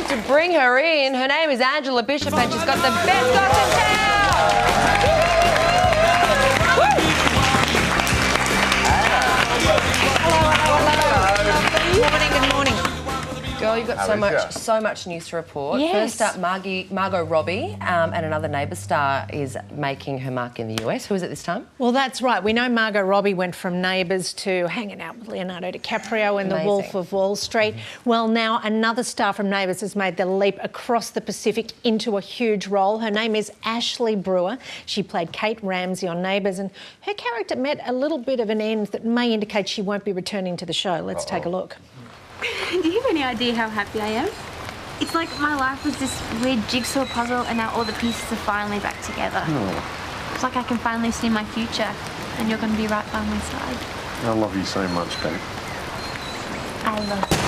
time to bring her in. Her name is Angela Bishop and she's got the best gossip tale. Good morning. Girl, you've got so much news to report. Yes. First up, Margot Robbie and another Neighbours star is making her mark in the US. Who is it this time? Well, that's right. We know Margot Robbie went from Neighbours to hanging out with Leonardo DiCaprio in The Wolf of Wall Street. Well, now another star from Neighbours has made the leap across the Pacific into a huge role. Her name is Ashleigh Brewer. She played Kate Ramsay on Neighbours and her character met a little bit of an end that may indicate she won't be returning to the show. Let's take a look. Do you have any idea how happy I am? It's like my life was this weird jigsaw puzzle and now all the pieces are finally back together. It's like I can finally see my future and you're going to be right by my side. I love you so much, Kate. I love you.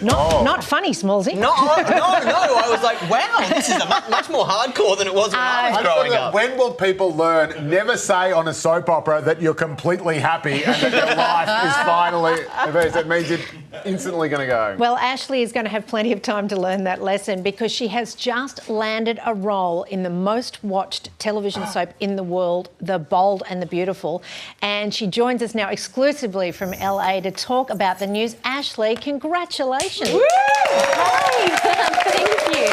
Not funny, Smallsy. No, I was like, wow, this is much more hardcore than it was when I was growing up. When will people learn, never say on a soap opera that you're completely happy and that your life is finally... It means you're instantly going to go. Well, Ashleigh is going to have plenty of time to learn that lesson because she has just landed a role in the most watched television soap in the world, The Bold and the Beautiful. And she joins us now exclusively from LA to talk about the news. Ashleigh, congratulations. Woo! Thank you.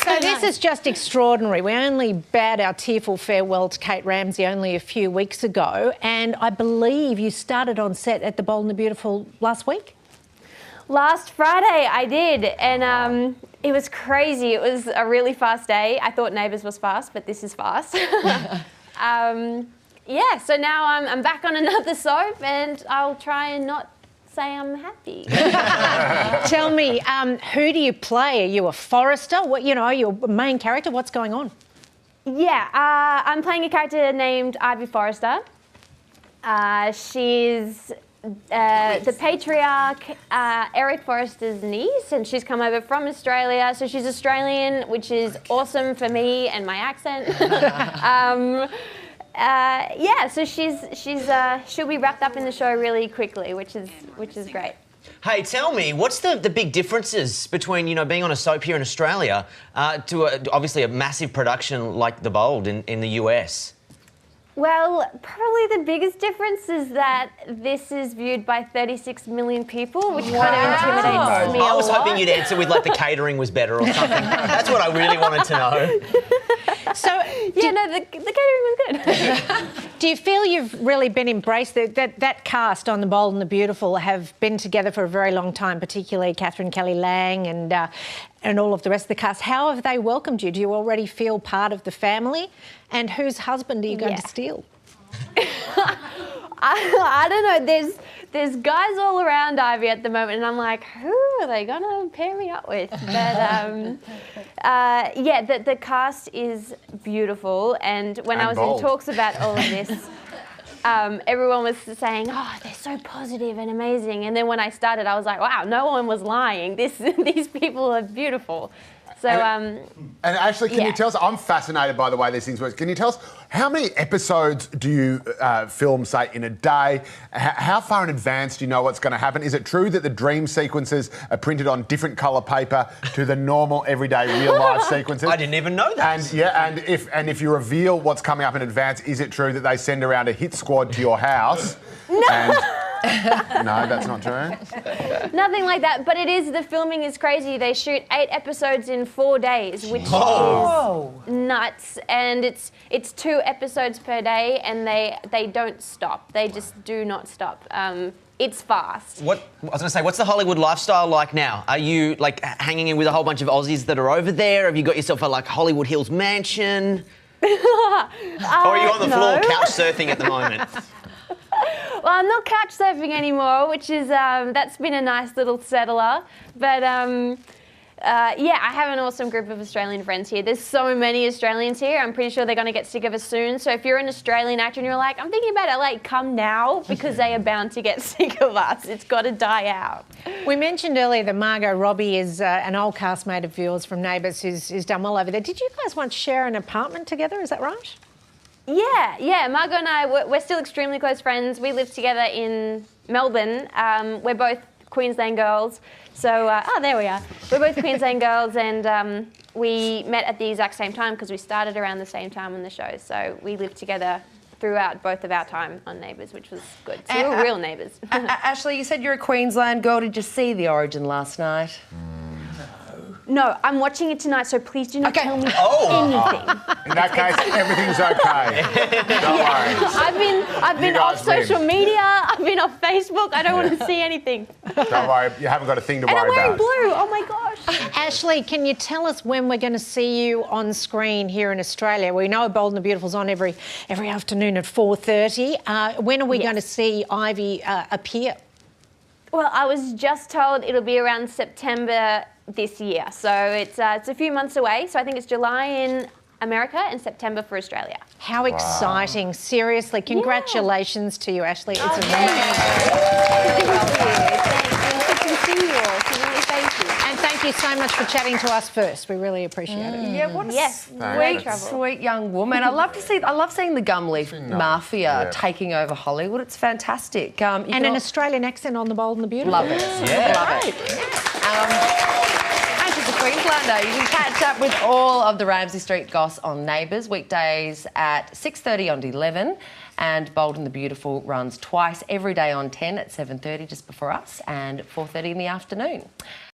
So this is just extraordinary. We only bade our tearful farewell to Kate Ramsay only a few weeks ago, and I believe you started on set at The Bold and the Beautiful last week? Last Friday I did, and it was crazy. It was a really fast day. I thought Neighbours was fast, but this is fast. Yeah, so now I'm back on another soap, and I'll try and not say I'm happy. Tell me, who do you play? Are you a Forrester? What, you know, are you a main character? What's going on? Yeah, I'm playing a character named Ivy Forrester. She's the patriarch, Eric Forrester's niece, and she's come over from Australia. So she's Australian, which is awesome for me and my accent. Yeah, so she'll be wrapped up in the show really quickly, which is great. Hey, tell me, what's the big differences between, you know, being on a soap here in Australia to obviously a massive production like The Bold in the US? Well, probably the biggest difference is that this is viewed by 36 million people, which kind of intimidates me a lot. I was hoping you'd answer with, like, the catering was better or something. That's what I really wanted to know. So, yeah, no, the catering was good. Do you feel you've really been embraced? That cast on The Bold and the Beautiful have been together for a very long time, particularly Catherine Kelly-Lang and all of the rest of the cast. How have they welcomed you? Do you already feel part of the family? And whose husband are you going to steal? I don't know. There's guys all around Ivy at the moment, and I'm like, who are they gonna pair me up with? But yeah, the cast is beautiful, and when I was in talks about all of this, everyone was saying, oh, they're so positive and amazing. And then when I started, I was like, wow, no one was lying. These people are beautiful. So, and Ashleigh, can you tell us, I'm fascinated by the way these things work. Can you tell us how many episodes do you film, say, in a day? How far in advance do you know what's going to happen? Is it true that the dream sequences are printed on different colour paper to the normal, everyday, real-life sequences? I didn't even know that. And yeah, and if you reveal what's coming up in advance, is it true that they send around a hit squad to your house? No. No, that's not true. Nothing like that, but the filming is crazy. They shoot 8 episodes in 4 days, which is nuts. And it's 2 episodes per day, and they don't stop. They just do not stop. It's fast. I was going to say, what's the Hollywood lifestyle like now? Are you, like, hanging in with a whole bunch of Aussies that are over there? Have you got yourself a, like, Hollywood Hills mansion? Or are you on the floor couch surfing at the moment? Well, I'm not couch surfing anymore, which is, that's been a nice little settler. But, yeah, I have an awesome group of Australian friends here. There's so many Australians here. I'm pretty sure they're going to get sick of us soon. So if you're an Australian actor and you're like, I'm thinking about LA, come now, because they are bound to get sick of us. It's got to die out. We mentioned earlier that Margot Robbie is an old castmate of yours from Neighbours who's done well over there. Did you guys once share an apartment together? Is that right? Yeah. Margot and I, we're still extremely close friends. We live together in Melbourne. We're both Queensland girls. So, there we are. We're both Queensland girls, and we met at the exact same time because we started around the same time on the show. So we lived together throughout both of our time on Neighbours, which was good. So we were real neighbours. Ashleigh, you said you're a Queensland girl. Did you see The Origin last night? No, I'm watching it tonight, so please do not tell me anything. In that case, everything's okay. Don't worry. I've been off social media. I've been off Facebook. I don't want to see anything. Don't worry, you haven't got a thing to worry And I'm wearing about. blue. Oh my gosh. Ashleigh, can you tell us when we're going to see you on screen here in Australia? We know Bold and the Beautiful's on every afternoon at 4:30. When are we going to see Ivy appear? Well, I was just told it'll be around September this year. So it's a few months away. So I think it's July in America and September for Australia. How exciting. Seriously, congratulations to you, Ashleigh. It's amazing. Thank you. Good to see you all. So really thank you. And thank you so much for chatting to us first. We really appreciate it. Yeah, what a sweet young woman. I love seeing the Gumleaf Mafia taking over Hollywood. It's fantastic. And an Australian accent on the Bold and the Beautiful. Love it. Yeah. Love it. And she's a Queenslander. You can catch up with all of the Ramsay Street goss on Neighbours weekdays at 6:30 on 11, and Bold and the Beautiful runs twice every day on 10 at 7:30 just before us and 4:30 in the afternoon.